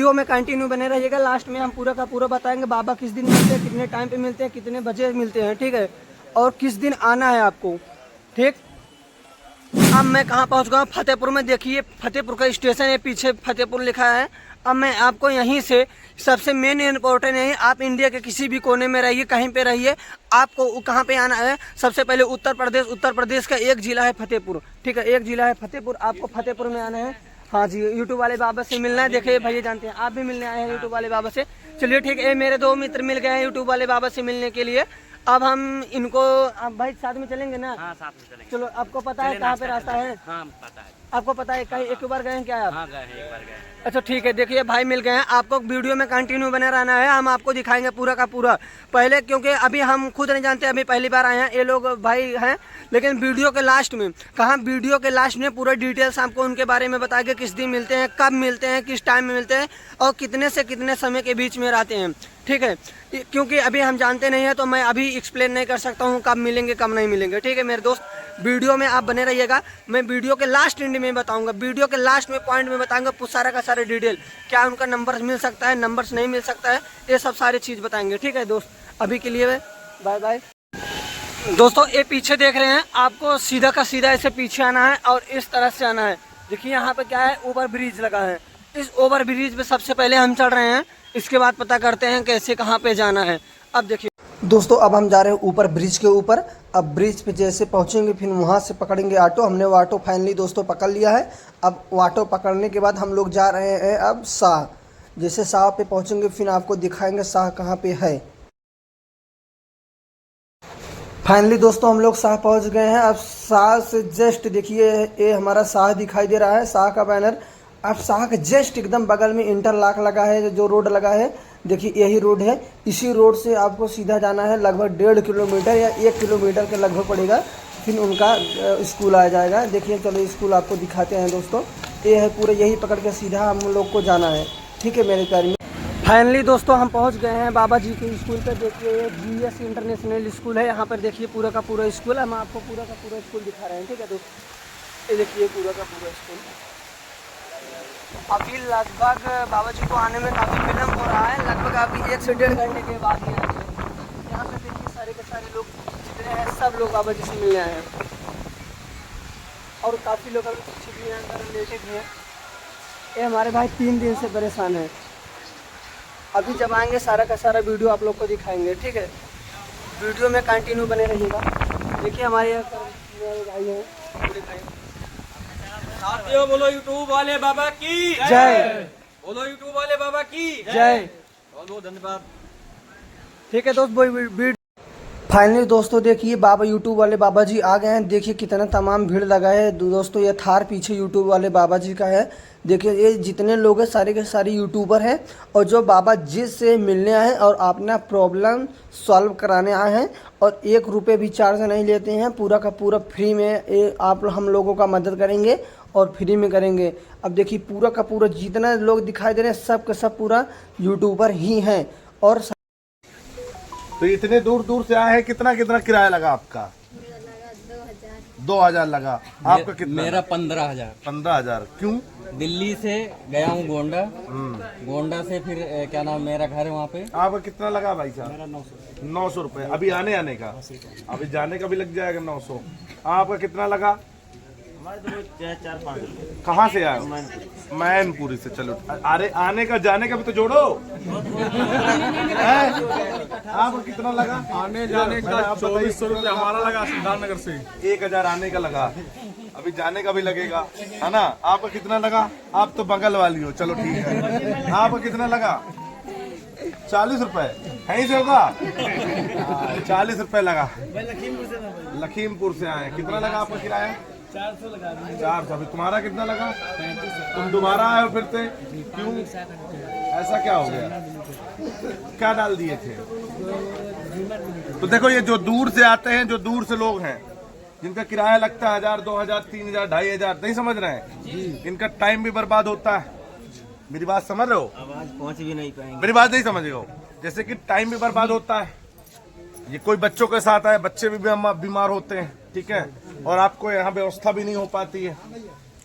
Video में continue बने रहिएगा। लास्ट में हम पूरा का पूरा बताएंगे बाबा किस दिन मिलते हैं, कितने टाइम पे मिलते हैं, कितने बजे मिलते हैं, ठीक है, और किस दिन आना है आपको, ठीक। अब मैं कहाँ पहुँच गया हूँ, फतेहपुर में। देखिए फतेहपुर का स्टेशन है, पीछे फतेहपुर लिखा है। अब मैं आपको यहीं से सबसे मेन इम्पोर्टेंट है, आप इंडिया के किसी भी कोने में रहिए, कहीं पे रहिए, आपको कहाँ पे आना है। सबसे पहले उत्तर प्रदेश का एक जिला है फतेहपुर, ठीक है, एक जिला है फतेहपुर। आपको फतेहपुर में आना है। हाँ जी, यूट्यूब वाले बाबा से मिलना है। देखिए भैया जानते हैं, आप भी मिलने आए हैं यूट्यूब वाले बाबा से। चलिए ठीक है, मेरे 2 मित्र मिल गए हैं यूट्यूब वाले बाबा से मिलने के लिए। अब हम इनको, आप भाई साथ में चलेंगे ना? हाँ, साथ में चलेंगे। चलो, आपको पता है कहाँ पे रास्ता है? हाँ, पता है। आपको पता है, कहीं एक बार गए हैं क्या आप? हाँ, गए हैं, एक बार गए। अच्छा ठीक है, देखिए भाई मिल गए हैं। आपको वीडियो में कंटिन्यू बने रहना है, हम आपको दिखाएंगे पूरा का पूरा। पहले क्योंकि अभी हम खुद नहीं जानते, अभी पहली बार आए हैं, ये लोग भाई हैं, लेकिन वीडियो के लास्ट में वीडियो के लास्ट में पूरा डिटेल्स आपको उनके बारे में बताएंगे, किस दिन मिलते हैं, कब मिलते हैं, किस टाइम में मिलते हैं, और कितने से कितने समय के बीच में रहते हैं, ठीक है। क्योंकि अभी हम जानते नहीं है, तो मैं अभी एक्सप्लेन नहीं कर सकता हूँ कब मिलेंगे कब नहीं मिलेंगे, ठीक है मेरे दोस्त। वीडियो में आप बने रहिएगा, मैं वीडियो के लास्ट एंड में बताऊंगा, वीडियो के लास्ट में पॉइंट में बताऊंगा सारा का सारे डिटेल, क्या उनका नंबर मिल सकता है, नंबर्स नहीं मिल सकता है, ये सब सारी चीज़ बताएंगे, ठीक है दोस्त। अभी के लिए बाय बाय। दोस्तों ये पीछे देख रहे हैं, आपको सीधा का सीधा ऐसे पीछे आना है और इस तरह से आना है। देखिए यहाँ पे क्या है, ओवर ब्रिज लगा है। इस ओवर ब्रिज पे सबसे पहले हम चढ़ रहे हैं, इसके बाद पता करते हैं कैसे कहाँ पे जाना है। अब देखिए दोस्तों, अब हम जा रहे हैं ऊपर ब्रिज के ऊपर। अब ब्रिज पे जैसे पहुँचेंगे फिर वहाँ से पकड़ेंगे ऑटो। हमने वो ऑटो फाइनली दोस्तों पकड़ लिया है। अब वो ऑटो पकड़ने के बाद हम लोग जा रहे हैं अब शाह। जैसे शाह पे पहुँचेंगे फिर आपको दिखाएंगे शाह कहाँ पे है। फाइनली दोस्तों हम लोग शाह पहुँच गए हैं। अब शाह से जस्ट देखिए, ये हमारा शाह दिखाई दे रहा है, शाह का बैनर। अब शाह के जस्ट एकदम बगल में इंटरलॉक लगा है, जो रोड लगा है देखिए यही रोड है। इसी रोड से आपको सीधा जाना है, लगभग 1.5 किलोमीटर या 1 किलोमीटर के लगभग पड़ेगा, फिर उनका स्कूल आ जाएगा। देखिए चलो स्कूल आपको दिखाते हैं दोस्तों। ये है पूरा, यही पकड़ के सीधा हम लोग को जाना है, ठीक है मेरे प्यारे में। फाइनली दोस्तों हम पहुंच गए हैं बाबा जी के स्कूल पर। देखिए ये GS इंटरनेशनल स्कूल है, यहाँ पर देखिए पूरा का पूरा स्कूल। हम आपको पूरा का पूरा स्कूल दिखा रहे हैं, ठीक है दोस्तों। ये देखिए पूरा का पूरा स्कूल। अभी लगभग बाबा जी को आने में काफ़ी विलम्ब हो रहा है, लगभग अभी 1 से 1.5 घंटे के बाद ही आएंगे। यहाँ पे देखिए सारे के सारे लोग जितने हैं, सब लोग बाबा जी से मिलने आए हैं, और काफ़ी लोग अभी पीछे भी हैं, अंदर लेटे भी हैं। ये हमारे भाई 3 दिन से परेशान है। अभी जब आएंगे सारा का सारा वीडियो आप लोग को दिखाएंगे, ठीक है। वीडियो में कंटिन्यू बने रहिएगा। देखिए हमारे भाई हैं, पूरे भाई। साथियों बोलो यूट्यूब वाले बाबा की जय, बोलो यूट्यूब वाले बाबा की जय। बहुत बहुत धन्यवाद। ठीक है दोस्त, फाइनली दोस्तों देखिए बाबा यूट्यूब वाले बाबा जी आ गए हैं। देखिए कितना तमाम भीड़ लगा है दोस्तों। ये थार पीछे यूट्यूब वाले बाबा जी का है। देखिए ये जितने लोग हैं सारे के सारे यूट्यूबर हैं, और जो बाबा जी से मिलने आए हैं और अपना प्रॉब्लम सॉल्व कराने आए हैं, और 1 रुपये भी चार्ज नहीं लेते हैं, पूरा का पूरा फ्री में ये आप हम लोगों का मदद करेंगे और फ्री में करेंगे। अब देखिए पूरा का पूरा जितना लोग दिखाई दे रहे हैं सब के सब पूरा यूट्यूबर ही हैं। और तो इतने दूर दूर से आए हैं, कितना कितना किराया लगा आपका? 2000 लगा। आपका कितना? मेरा 15,000। 15,000। क्यों? दिल्ली से गया हूँ गोंडा, गोंडा से फिर क्या नाम मेरा घर है वहाँ पे। आपका कितना लगा भाई साहब? मेरा 900 रुपए। अभी आने का, अभी जाने का भी लग जाएगा 900। आपका कितना लगा? हमारे तो 4-5। कहाँ से आए? मैनपुरी से। चलो अरे आने का जाने का भी तो जोड़ो। आपका कितना लगा? आने जाने का 2400 रुपये हमारा लगा सिद्धार्थनगर से। 1000 आने का लगा, अभी जाने का भी लगेगा, है ना? आपका कितना लगा? आप तो बगल वाली हो, चलो ठीक है। आपका कितना लगा? 40 रुपए। कहीं से होगा? 40 रुपए लगा। लखीमपुर से आए। कितना लगा आपका किराया? 400 लगा। 400। अभी तुम्हारा कितना लगा? तुम दोबारा आए हो फिर से, क्यों? ऐसा क्या हो गया? क्या डाल दिए थे? तो देखो ये जो दूर से आते हैं, जो दूर से लोग हैं, जिनका किराया लगता है 1000, 2000, 3000, 2500, नहीं समझ रहे हैं, इनका टाइम भी बर्बाद होता है। मेरी बात समझ रहे हो? आवाज पहुंच भी नहीं पाएंगे। मेरी बात नहीं समझ रहे हो? जैसे कि टाइम भी बर्बाद होता है, ये कोई बच्चों के साथ आए, बच्चे भी बीमार होते हैं, ठीक है, और आपको यहाँ व्यवस्था भी नहीं हो पाती है,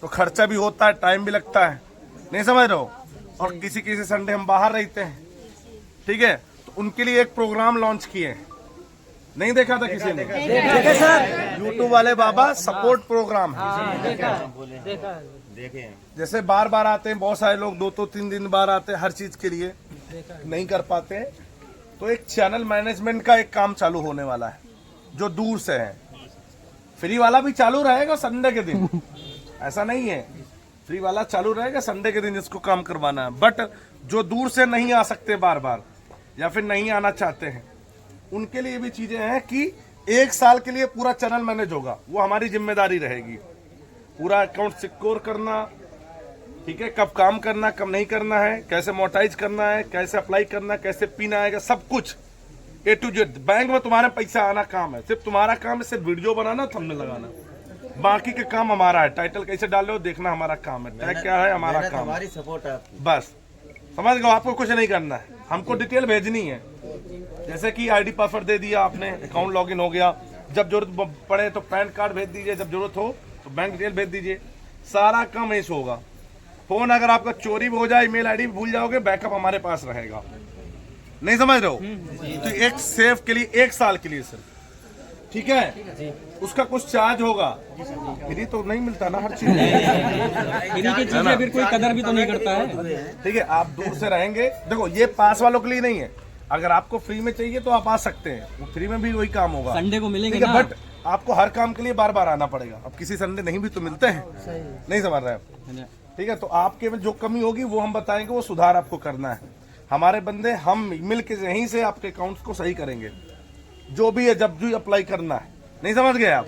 तो खर्चा भी होता है, टाइम भी लगता है, नहीं समझ रहे हो? और किसी किसी संडे हम बाहर रहते हैं, ठीक है। तो उनके लिए एक प्रोग्राम लॉन्च किए हैं, नहीं देखा था किसी ने? देखे सर, यूट्यूब वाले बाबा सपोर्ट प्रोग्राम है। देखे जैसे बार बार आते हैं बहुत सारे लोग, 2-3 दिन बार आते हैं, हर चीज के लिए नहीं कर पाते हैं। तो एक चैनल मैनेजमेंट का एक काम चालू होने वाला है, जो दूर से है। फ्री वाला भी चालू रहेगा संडे के दिन, ऐसा नहीं है, फ्री वाला चालू रहेगा संडे के दिन जिसको काम करवाना है। बट जो दूर से नहीं आ सकते बार बार या फिर नहीं आना चाहते हैं, उनके लिए भी चीजें हैं कि 1 साल के लिए पूरा चैनल मैनेज होगा, वो हमारी जिम्मेदारी रहेगी। पूरा अकाउंट सिक्योर करना, ठीक है, कब काम करना कब नहीं करना है, कैसे मोनेटाइज करना है, कैसे अप्लाई करना है, कैसे पिन आएगा, सब कुछ A to Z। बैंक में तुम्हारे पैसा आना काम है, सिर्फ तुम्हारा काम है सिर्फ वीडियो बनाना, थंबनेल लगाना, बाकी का काम हमारा है। टाइटल कैसे डाल रहे हो देखना हमारा काम है, टैग क्या है हमारा काम है, हमारी सपोर्ट है आपकी। बस समझ गए। आपको कुछ नहीं करना है, हमको डिटेल भेजनी है। जैसे कि आईडी पासवर्ड दे दिया आपने, अकाउंट लॉगिन हो गया, जब जरूरत पड़े तो पैन कार्ड भेज दीजिए, जब जरूरत हो तो बैंक डिटेल भेज दीजिए, सारा काम ऐसे होगा। फोन अगर आपका चोरी भी हो जाए, ईमेल आईडी भूल जाओगे, बैकअप हमारे पास रहेगा। नहीं समझ रहे हो? तो एक सेफ के लिए 1 साल के लिए सर, ठीक है। उसका कुछ चार्ज होगा, फ्री तो नहीं मिलता ना हर चीज, फ्री की चीजें फिर कोई कदर भी तो नहीं करता है। ठीक है। आप दूर से रहेंगे, देखो ये पास वालों के लिए नहीं है, अगर आपको फ्री में चाहिए तो आप आ सकते हैं, वो फ्री में भी वही काम होगा, संडे को मिलेंगे ठीक है। ना। बट आपको हर काम के लिए बार बार आना पड़ेगा, अब किसी संडे नहीं भी तो मिलते हैं, नहीं समझ रहे आप, ठीक है। तो आपके में जो कमी होगी वो हम बताएंगे, वो सुधार आपको करना है। हमारे बंदे हम मिल के यहीं से आपके अकाउंट्स को सही करेंगे, जो भी है, जब भी अप्लाई करना है। नहीं समझ गए आप?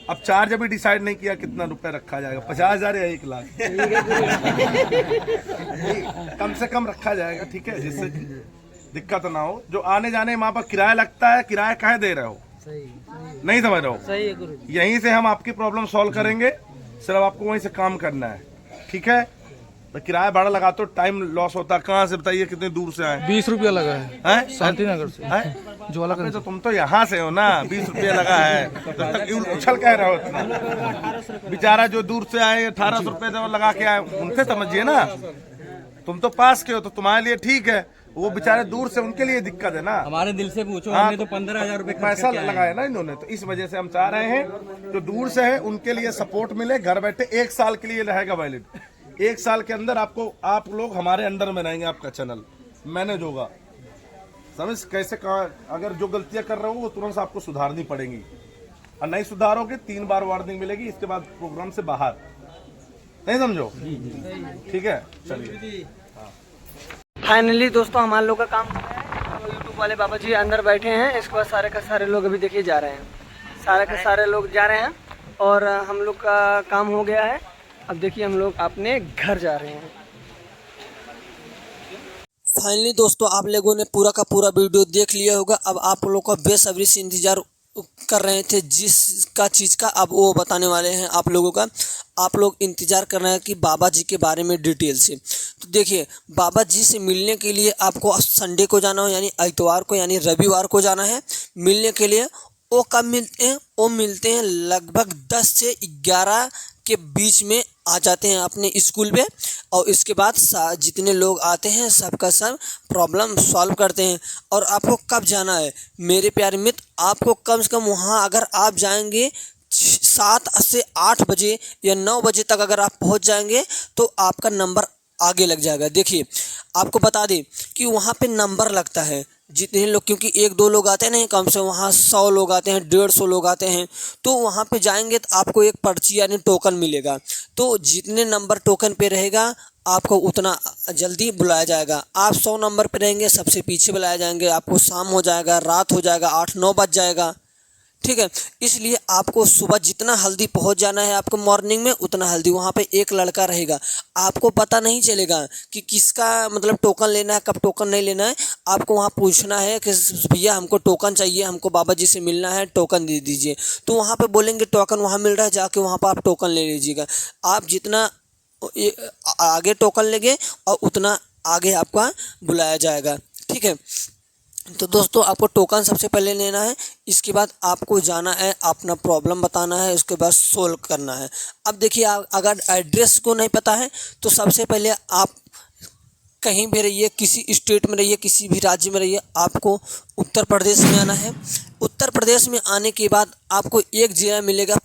अब चार्ज अभी डिसाइड नहीं किया कितना रुपए रखा जाएगा, 50,000 या 1 लाख कम से कम रखा जाएगा, ठीक है, जिससे दिक्कत ना हो। जो आने जाने वहाँ पर किराया लगता है, किराया काहे दे रहे हो? नहीं समझ रहे हो? यहीं से हम आपकी प्रॉब्लम सॉल्व करेंगे, सिर्फ आपको वहीं से काम करना है, ठीक है। तो किराया भाड़ा लगा तो टाइम लॉस होता है। कहाँ से बताइए, कितने दूर से आए? 20 रुपया लगा है शांति नगर से, ज्वाला तो तुम तो यहाँ से हो ना, 20 रुपया लगा है, तो तक उछल कह रहे हो इतना? बेचारा जो दूर से आए 1800 रुपये लगा के आए, उनसे समझिए ना। तुम तो पास के हो तो तुम्हारे लिए ठीक है, वो बेचारे दूर से, उनके लिए दिक्कत है ना। हमारे दिल से पूछो, हाँ, हमने तो 15,000 रुपए पैसा लगाया ना इन्होंने, तो इस वजह से हम चाह रहे हैं जो दूर से है उनके लिए सपोर्ट मिले, घर बैठे 1 साल के लिए रहेगा वैलिड। 1 साल के अंदर आपको, आप लोग हमारे अंडर में रहेंगे, आपका चैनल मैनेज होगा। समझ कैसे? कहा अगर जो गलतियां कर रहे हो वो तुरंत आपको सुधारनी पड़ेंगी, और नहीं सुधारोगे 3 बार वार्निंग मिलेगी, इसके बाद प्रोग्राम से बाहर। नहीं समझो? ठीक है, चलिए। फाइनली दोस्तों हमारे लोग का काम हो गया है। तो यूट्यूब वाले बाबा जी अंदर बैठे हैं, इसके बाद सारे का सारे लोग अभी देखिए जा रहे हैं, सारे के सारे लोग जा रहे हैं, और हम लोग का काम हो गया है। अब देखिए हम लोग अपने घर जा रहे हैं। फाइनली दोस्तों आप लोगों ने पूरा का पूरा वीडियो देख लिया होगा। अब आप लोग का बेसब्री से इंतजार कर रहे थे जिसका चीज़ का, अब वो बताने वाले हैं आप लोगों का। आप लोग इंतज़ार कर रहे हैं कि बाबा जी के बारे में डिटेल से। तो देखिए, बाबा जी से मिलने के लिए आपको संडे को जाना हो, यानी इतवार को, यानी रविवार को जाना है मिलने के लिए। वो कब मिलते हैं? वो मिलते हैं लगभग 10 से 11 के बीच में आ जाते हैं अपने स्कूल पे, और इसके बाद जितने लोग आते हैं सबका सब प्रॉब्लम सॉल्व करते हैं। और आपको कब जाना है मेरे प्यारे मित्र? आपको कम से कम वहाँ अगर आप जाएंगे 7 से 8 बजे या 9 बजे तक अगर आप पहुँच जाएंगे तो आपका नंबर आगे लग जाएगा। देखिए आपको बता दें कि वहाँ पे नंबर लगता है जितने लोग, क्योंकि 1-2 लोग आते हैं नहीं, कम से वहाँ 100 लोग आते हैं, 150 लोग आते हैं। तो वहाँ पे जाएंगे तो आपको एक पर्ची यानी टोकन मिलेगा। तो जितने नंबर टोकन पे रहेगा आपको उतना जल्दी बुलाया जाएगा। आप 100 नंबर पे रहेंगे सबसे पीछे बुलाया जाएंगे, आपको शाम हो जाएगा, रात हो जाएगा, 8-9 बज जाएगा, ठीक है। इसलिए आपको सुबह जितना हल्दी पहुंच जाना है आपको मॉर्निंग में, उतना हल्दी। वहाँ पे एक लड़का रहेगा, आपको पता नहीं चलेगा कि किसका मतलब टोकन लेना है, कब टोकन नहीं लेना है। आपको वहाँ पूछना है कि भैया हमको टोकन चाहिए, हमको बाबा जी से मिलना है, टोकन दे दीजिए। तो वहाँ पे बोलेंगे टोकन वहाँ मिल रहा है, जाके वहाँ पर आप टोकन ले लीजिएगा। आप जितना आगे टोकन लेंगे और उतना आगे आपका बुलाया जाएगा, ठीक है। तो दोस्तों आपको टोकन सबसे पहले लेना है, इसके बाद आपको जाना है, अपना प्रॉब्लम बताना है, उसके बाद सोल्व करना है। अब देखिए अगर एड्रेस को नहीं पता है तो सबसे पहले आप कहीं भी रहिए, किसी स्टेट में रहिए, किसी भी राज्य में रहिए, आपको उत्तर प्रदेश में आना है। उत्तर प्रदेश में आने के बाद आपको एक जगह मिलेगा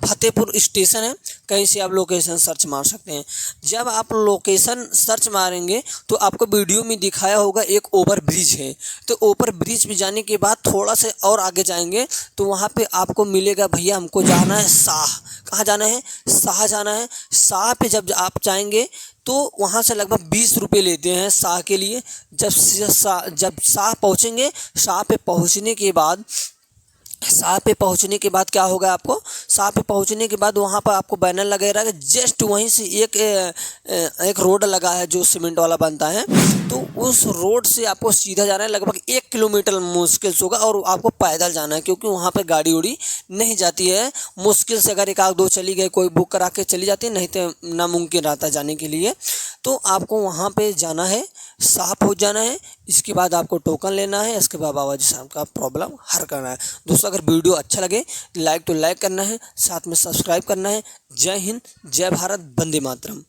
फतेहपुर स्टेशन है, कहीं से आप लोकेशन सर्च मार सकते हैं। जब आप लोकेशन सर्च मारेंगे तो आपको वीडियो में दिखाया होगा एक ओवर ब्रिज है, तो ओवर ब्रिज पे जाने के बाद थोड़ा से और आगे जाएंगे तो वहाँ पे आपको मिलेगा, भैया हमको जाना है शाह। कहाँ जाना है? शाह जाना है। शाह पे जब आप जाएंगे तो वहाँ से लगभग 20 रुपये लेते हैं शाह के लिए। जब शाह पहुँचेंगे, शाह पे पहुँचने के बाद क्या होगा, आपको शाह पे पहुँचने के बाद वहाँ पर आपको बैनर लगे रहेगा। जस्ट वहीं से एक रोड लगा है जो सीमेंट वाला बनता है, तो उस रोड से आपको सीधा जाना है। लगभग 1 किलोमीटर मुश्किल से होगा और आपको पैदल जाना है, क्योंकि वहाँ पे गाड़ी उड़ी नहीं जाती है। मुश्किल से अगर 1-2 चली गई, कोई बुक करा के चली जाती है, नहीं तो नामुमकिन रहता जाने के लिए। तो आपको वहाँ पे जाना है, शाह पहुँच जाना है। इसके बाद आपको टोकन लेना है, इसके बाद बाबा जी साहब का प्रॉब्लम हल करना है। दोस्तों, अगर वीडियो अच्छा लगे लाइक करना है, साथ में सब्सक्राइब करना है। जय हिंद, जय भारत, वंदे मातरम।